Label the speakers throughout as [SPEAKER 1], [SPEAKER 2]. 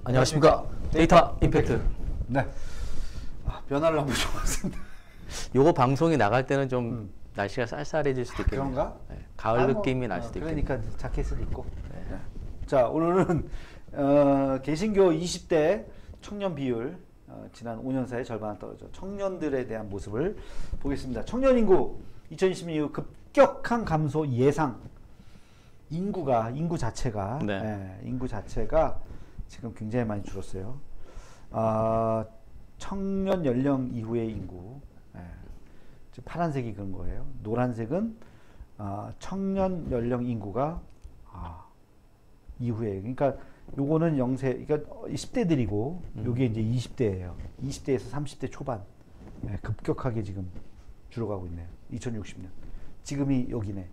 [SPEAKER 1] 안녕하십니까. 데이터 임팩트.
[SPEAKER 2] 네. 변화를 한번 줘봤습니다.
[SPEAKER 1] 요거 방송이 나갈 때는 좀 날씨가 쌀쌀해질 수도 있겠네요.
[SPEAKER 2] 그런가?
[SPEAKER 1] 네, 가을 느낌이 날 수도 있겠네요.
[SPEAKER 2] 그러니까 자켓을 입고. 네. 자, 오늘은 개신교 20대 청년 비율 지난 5년 사이 절반 떨어져 청년들에 대한 모습을 보겠습니다. 청년 인구 2020년 이후 급격한 감소 예상. 인구 자체가 지금 굉장히 많이 줄었어요. 청년 연령 이후의 인구, 파란색이 그런 거예요. 노란색은 청년 연령 인구가 이후에, 그러니까 요거는 0세, 그러니까 10대들이고 요게 이제 20대예요. 20대에서 30대 초반, 급격하게 지금 줄어가고 있네요. 2060년. 지금이 여기네.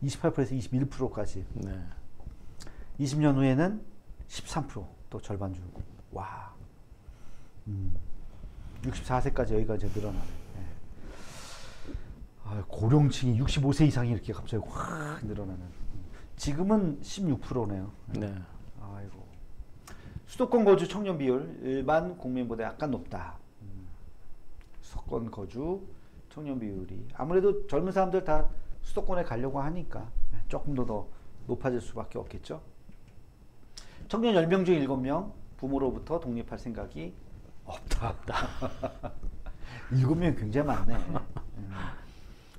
[SPEAKER 2] 28%에서 21%까지. 네. 20년 후에는 13%또 절반 줄고. 와. 64세까지 여기까지 늘어나네. 고령층이 65세 이상이 이렇게 갑자기 확 늘어나는. 지금은 16%네요. 네. 아이고. 수도권 거주 청년 비율 일반 국민보다 약간 높다. 수도권 거주 청년 비율이 아무래도 젊은 사람들 다 수도권에 가려고 하니까 조금 더 높아질 수밖에 없겠죠. 청년 10명 중 7명 부모로부터 독립할 생각이 없다. 7명이 굉장히 많네.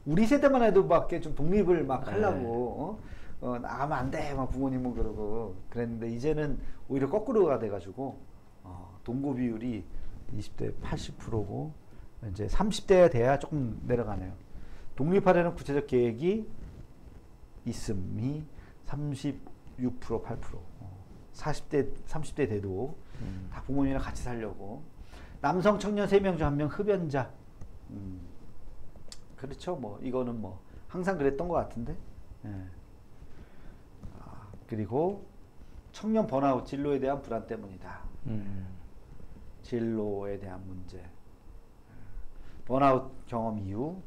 [SPEAKER 2] 우리 세대만 해도 막 좀 독립을 막 하려고 나가면 안 돼 막 부모님은 그러고 그랬는데 이제는 오히려 거꾸로가 돼가지고 동거 비율이 20대 80%고 이제 30대가 돼야 조금 내려가네요. 독립하려는 구체적 계획이 있음이 36% 8%. 30대 돼도 다 부모님이랑 같이 살려고. 남성 청년 3명 중 1명 흡연자. 그렇죠. 뭐 이거는 뭐 항상 그랬던 것 같은데. 그리고 청년 번아웃 진로에 대한 불안 때문이다. 진로에 대한 문제. 번아웃 경험 이후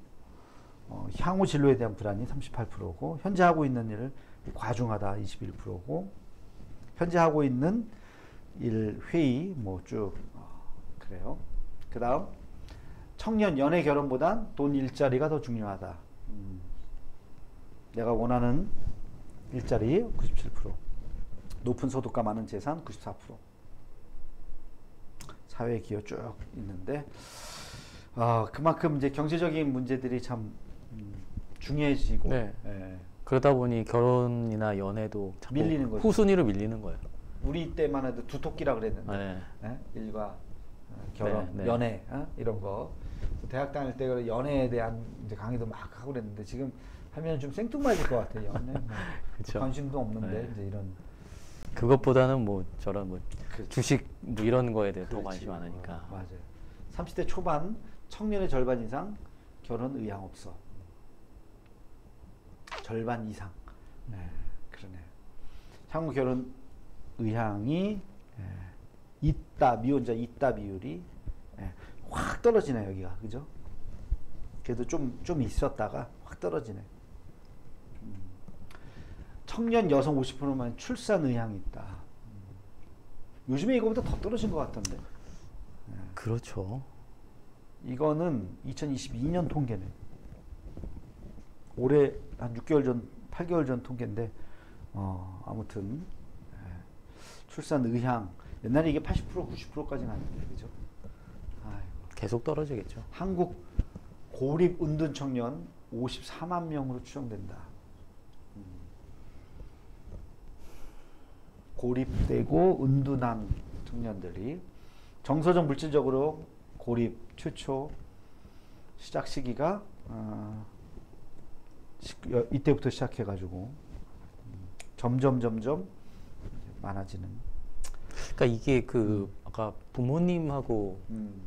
[SPEAKER 2] 향후 진로에 대한 불안이 38%고 현재 하고 있는 일을 과중하다 21%고 현재 하고 있는 일 회의 뭐 쭉 그래요. 그 다음 청년 연애 결혼보단 돈 일자리가 더 중요하다. 내가 원하는 일자리 97%, 높은 소득과 많은 재산 94%, 사회 기여 쭉 있는데 그만큼 이제 경제적인 문제들이 참 중요해지고
[SPEAKER 1] 그러다 보니 결혼이나 연애도 자꾸
[SPEAKER 2] 밀리는 거죠.
[SPEAKER 1] 후순위로 밀리는 거예요.
[SPEAKER 2] 우리 때만 해도 두토끼라 그랬는데 일과 결혼, 연애 이런 거 대학 다닐 때 연애에 대한 이제 강의도 막 하고 그랬는데 지금 하면 좀 생뚱맞을 것 같아요. 연애 관심도 없는데 이제 이런
[SPEAKER 1] 그것보다는 뭐 저런 뭐 주식 뭐 이런 거에 대해 더 관심 많으니까.
[SPEAKER 2] 맞아요. 30대 초반 청년의 절반 이상 결혼 의향 없어. 절반 이상. 그러네. 향후 결혼 의향이 있다, 미혼자 있다 비율이 확 떨어지네 여기가, 그죠? 그래도 좀 있었다가 확 떨어지네. 청년 여성 50%만 출산 의향이 있다. 요즘에 이거보다 더 떨어진 것 같던데.
[SPEAKER 1] 그렇죠.
[SPEAKER 2] 이거는 2022년 통계네. 올해 한 6개월 전, 8개월 전 통계인데, 아무튼 출산 의향 옛날에 이게 80% 90%까지 갔는데, 그죠?
[SPEAKER 1] 계속 떨어지겠죠.
[SPEAKER 2] 한국 고립 은둔 청년 54만 명으로 추정된다. 고립되고 은둔한 청년들이 정서적 물질적으로 고립 최초 시작 시기가 이때부터 시작해가지고 점점 많아지는.
[SPEAKER 1] 그러니까 이게 아까 부모님하고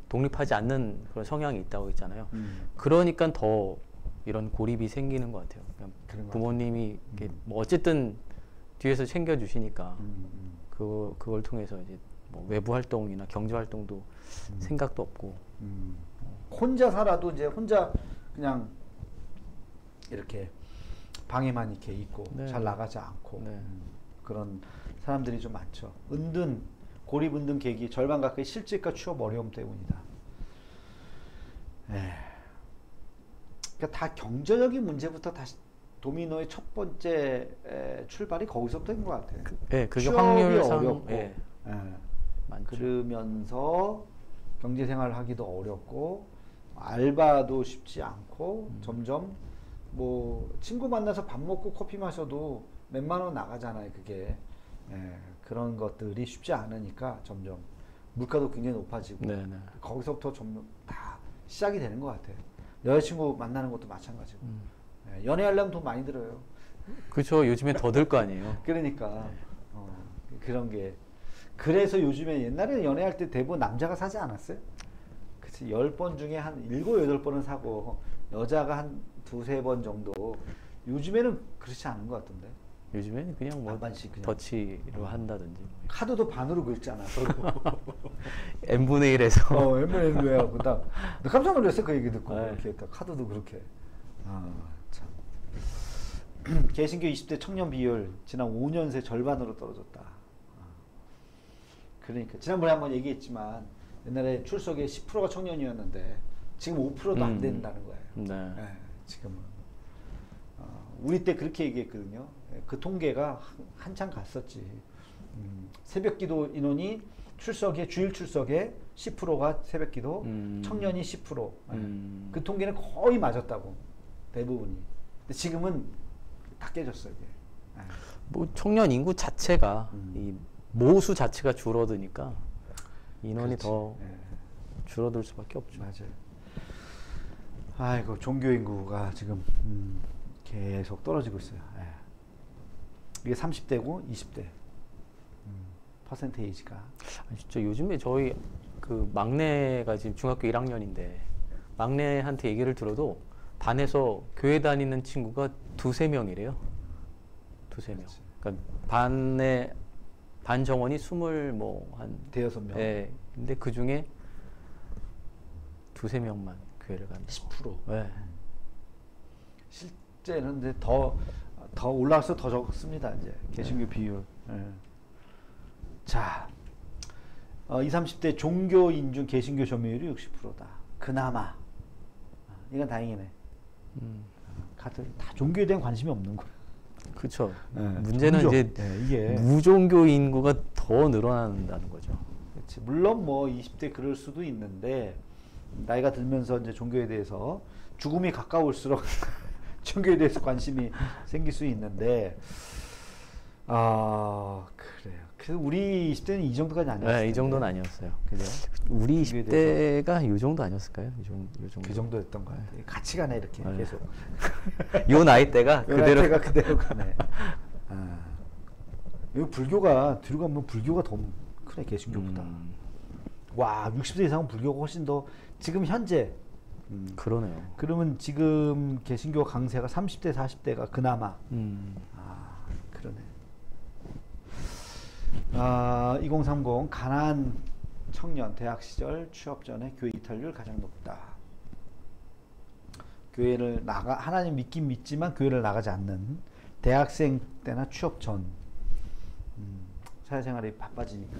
[SPEAKER 1] 독립하지 않는 그런 성향이 있다고 했잖아요. 그러니까 더 이런 고립이 생기는 것 같아요. 부모님이 뭐 어쨌든 뒤에서 챙겨주시니까 그걸 통해서 이제 뭐 외부 활동이나 경제 활동도 생각도 없고
[SPEAKER 2] 혼자 살아도 이제 혼자 그냥 이렇게 방에만 이렇게 있고 잘 나가지 않고 그런 사람들이 좀 많죠. 은둔 고립운동 계기 절반 가까이 실직과 취업 어려움 때문이다. 그러니까 다 경제적인 문제부터 다시 도미노의 첫 번째 출발이 거기서부터인 것 같아요.
[SPEAKER 1] 그게 확률상
[SPEAKER 2] 어렵고, 그러면서 경제 생활을 하기도 어렵고 알바도 쉽지 않고 점점 뭐 친구 만나서 밥 먹고 커피 마셔도 몇만 원 나가잖아요. 그게 그런 것들이 쉽지 않으니까 점점 물가도 굉장히 높아지고 거기서부터 점점 다 시작이 되는 것 같아요. 여자친구 만나는 것도 마찬가지고 연애하려면 돈 많이 들어요.
[SPEAKER 1] 그렇죠. 요즘에 더 들 거 아니에요.
[SPEAKER 2] 그러니까 그런 게 그래서 요즘에 옛날에 연애할 때 대부분 남자가 사지 않았어요? 그치 10번 중에 한 7, 8번은 사고 여자가 한 2, 3번 정도. 요즘에는 그렇지 않은 것 같던데.
[SPEAKER 1] 요즘에는 그냥 뭐
[SPEAKER 2] 반반씩 그냥.
[SPEAKER 1] 더치로 한다든지
[SPEAKER 2] 카드도 반으로 긁잖아 서로.
[SPEAKER 1] n분의 1에서
[SPEAKER 2] n분의 1로 나 깜짝 놀랐어 그 얘기 듣고. 이렇게 카드도 그렇게. 참. 개신교 20대 청년 비율 지난 5년 새 절반으로 떨어졌다. 그러니까 지난번에 한번 얘기했지만 옛날에 출석의 10%가 청년이었는데 지금 5%도 안 된다는 거예요. 지금은 우리 때 그렇게 얘기했거든요. 그 통계가 한참 갔었지. 새벽기도 인원이 출석에 주일 출석에 10%가 새벽기도, 청년이 10%. 그 통계는 거의 맞았다고 대부분이. 근데 지금은 다 깨졌어요. 이게.
[SPEAKER 1] 뭐 청년 인구 자체가 이 모수 자체가 줄어드니까 인원이 더 줄어들 수밖에 없죠.
[SPEAKER 2] 맞아요. 아이고 종교 인구가 지금 계속 떨어지고 있어요. 이게 30대고 20대 퍼센테이지가.
[SPEAKER 1] 진짜 요즘에 저희 그 막내가 지금 중학교 1학년인데 막내한테 얘기를 들어도 반에서 교회 다니는 친구가 2-3명이래요. 2-3명. 그러니까 반 정원이 20한
[SPEAKER 2] 대여섯 명.
[SPEAKER 1] 근데 그 중에 2-3명만 교회를 갑니다.
[SPEAKER 2] 10%. 실제는 근데 더 올라가서 더 적습니다. 이제 개신교 비율. 자, 20, 30대 종교인 중 개신교 점유율이 60%다. 그나마. 이건 다행이네. 다들 다 종교에 대한 관심이 없는 거야.
[SPEAKER 1] 그렇죠. 문제는 이제
[SPEAKER 2] 이게
[SPEAKER 1] 무종교 인구가 더 늘어난다는 거죠.
[SPEAKER 2] 그렇지. 물론 뭐 20대 그럴 수도 있는데 나이가 들면서 이제 종교에 대해서 죽음이 가까울수록 종교에 대해서 관심이 생길 수 있는데 그래요. 그래서 우리 20대는 이 정도까지 아니었어요.
[SPEAKER 1] 이 정도는 아니었어요.
[SPEAKER 2] 그죠?
[SPEAKER 1] 우리 20대가 이 정도 아니었을까요? 이 정도.
[SPEAKER 2] 그 정도였던 것 같아요. 같이 가네 이렇게 계속.
[SPEAKER 1] 요 나이대가
[SPEAKER 2] 그대로 가네. 여기 불교가 뒤로 가면 불교가 더 크네 개신교보다. 와 60세 이상은 불교가 훨씬 더 지금 현재.
[SPEAKER 1] 그러네요.
[SPEAKER 2] 그러면 지금 개신교 강세가 30대 40대가 그나마. 그러네. 2030 가난한 청년 대학 시절 취업 전에 교회 이탈률 가장 높다. 교회를 하나님 믿긴 믿지만 교회를 나가지 않는 대학생 때나 취업 전 사회생활이 바빠지니까.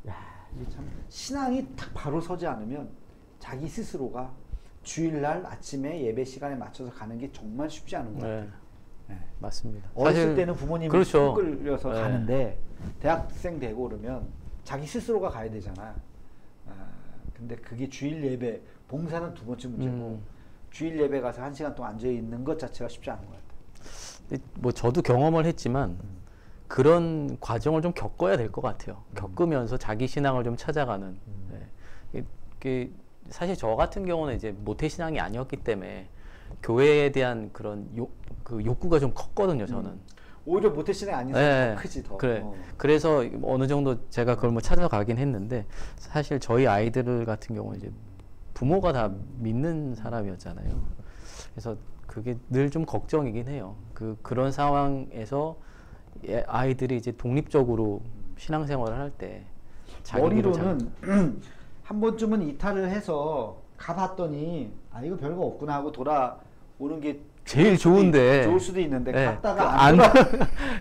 [SPEAKER 2] 야, 이게 참 신앙이 딱 바로 서지 않으면 자기 스스로가 주일날 아침에 예배 시간에 맞춰서 가는 게 정말 쉽지 않은 것 같아요.
[SPEAKER 1] 맞습니다.
[SPEAKER 2] 어렸을 때는 부모님이 그렇죠. 끌려서 가는데 대학생 되고 그러면 자기 스스로가 가야 되잖아. 근데 그게 주일 예배, 봉사는 두 번째 문제고 주일 예배 가서 1시간 동안 앉아 있는 것 자체가 쉽지 않은 것 같아요.
[SPEAKER 1] 뭐 저도 경험을 했지만 그런 과정을 좀 겪어야 될 것 같아요. 겪으면서 자기 신앙을 좀 찾아가는. 사실 저 같은 경우는 이제 모태 신앙이 아니었기 때문에 교회에 대한 그런 욕구가 좀 컸거든요. 저는.
[SPEAKER 2] 오히려 모태 신앙이 아니어서 더 크지 더.
[SPEAKER 1] 그래서 어느 정도 제가 그걸 뭐 찾아가긴 했는데 사실 저희 아이들 같은 경우는 이제 부모가 다 믿는 사람이었잖아요. 그래서 그게 늘 좀 걱정이긴 해요. 그런 상황에서 아이들이 이제 독립적으로 신앙생활을 할 때
[SPEAKER 2] 머리로는 한 번쯤은 이탈을 해서 가봤더니 이거 별거 없구나 하고 돌아오는 게
[SPEAKER 1] 제일 좋은데
[SPEAKER 2] 좋을 수도 있는데
[SPEAKER 1] 네,
[SPEAKER 2] 갔다가 안 돌아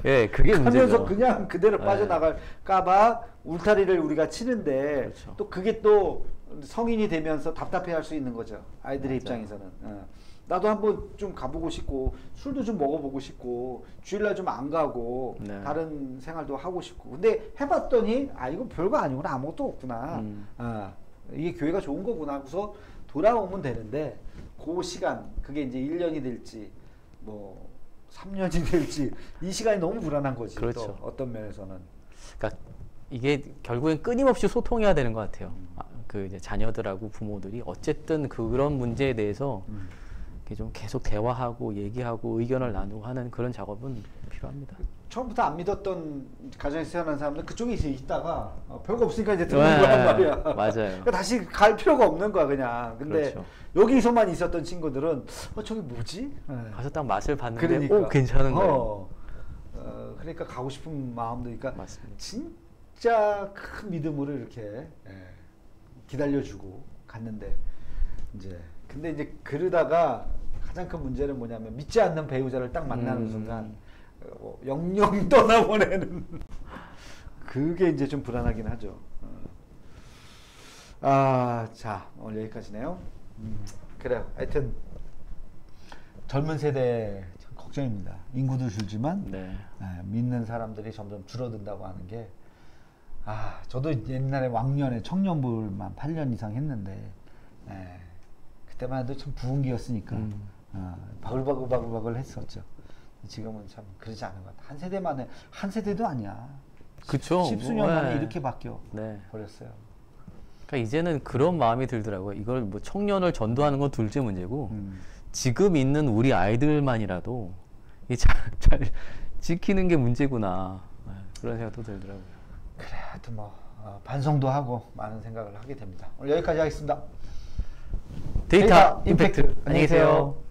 [SPEAKER 1] 예, 그게
[SPEAKER 2] 가면서
[SPEAKER 1] 문제죠.
[SPEAKER 2] 그냥 그대로
[SPEAKER 1] 네.
[SPEAKER 2] 빠져나갈까봐 울타리를 우리가 치는데
[SPEAKER 1] 그렇죠.
[SPEAKER 2] 또 그게 또 성인이 되면서 답답해할 수 있는 거죠. 아이들의
[SPEAKER 1] 맞아요.
[SPEAKER 2] 입장에서는. 나도 한번 좀 가보고 싶고 술도 좀 먹어보고 싶고 주일날 좀 안 가고
[SPEAKER 1] 네.
[SPEAKER 2] 다른 생활도 하고 싶고 근데 해봤더니 아 이거 별거 아니구나 아무것도 없구나. 이게 교회가 좋은 거구나 하고서 돌아오면 되는데 그 시간 그게 이제 1년이 될지 뭐 3년이 될지 이 시간이 너무 불안한 거지.
[SPEAKER 1] 그렇죠.
[SPEAKER 2] 또 어떤 면에서는.
[SPEAKER 1] 그러니까 이게 결국엔 끊임없이 소통해야 되는 것 같아요. 그 이제 자녀들하고 부모들이 어쨌든 그런 문제에 대해서 이렇게 좀 계속 대화하고 얘기하고 의견을 나누고 하는 그런 작업은 필요합니다.
[SPEAKER 2] 처음부터 안 믿었던 가정에서 태어난 사람들 그쪽에 이제 있다가 별거 없으니까 이제 들어온 거란 말이야.
[SPEAKER 1] 맞아요.
[SPEAKER 2] 그러니까 다시 갈 필요가 없는 거야 그냥. 근데
[SPEAKER 1] 그렇죠.
[SPEAKER 2] 여기서만 있었던 친구들은 저기 뭐지?
[SPEAKER 1] 가서 딱 맛을 봤는데
[SPEAKER 2] 그러니까.
[SPEAKER 1] 오 괜찮은 거예요.
[SPEAKER 2] 그러니까 가고 싶은 마음도 그러니까
[SPEAKER 1] 맞습니다.
[SPEAKER 2] 진짜 큰 믿음으로 이렇게 기다려주고 갔는데 이제 근데 이제 그러다가 가장 큰 문제는 뭐냐면 믿지 않는 배우자를 딱 만나는 순간 영영 떠나보내는 그게 이제 좀 불안하긴 하죠. 자 오늘 여기까지네요. 그래요. 하여튼 젊은 세대 참 걱정입니다. 인구도 줄지만
[SPEAKER 1] 네.
[SPEAKER 2] 믿는 사람들이 점점 줄어든다고 하는 게 저도 옛날에 왕년에 청년부만 8년 이상 했는데 그때만 해도 참 부흥기였으니까 바글바글 했었죠. 지금은 참 그러지 않은 것 같아요. 한 세대만에 한 세대도 아니야.
[SPEAKER 1] 그쵸.
[SPEAKER 2] 십수년 만에 이렇게 바뀌어 버렸어요.
[SPEAKER 1] 그러니까 이제는 그런 마음이 들더라고요. 이걸 뭐 청년을 전도하는 건 둘째 문제고 지금 있는 우리 아이들만이라도 이 잘 지키는 게 문제구나 그런 생각도 들더라고요.
[SPEAKER 2] 그래, 하여튼 뭐 반성도 하고 많은 생각을 하게 됩니다. 오늘 여기까지 하겠습니다.
[SPEAKER 1] 데이터 임팩트. 안녕히 계세요.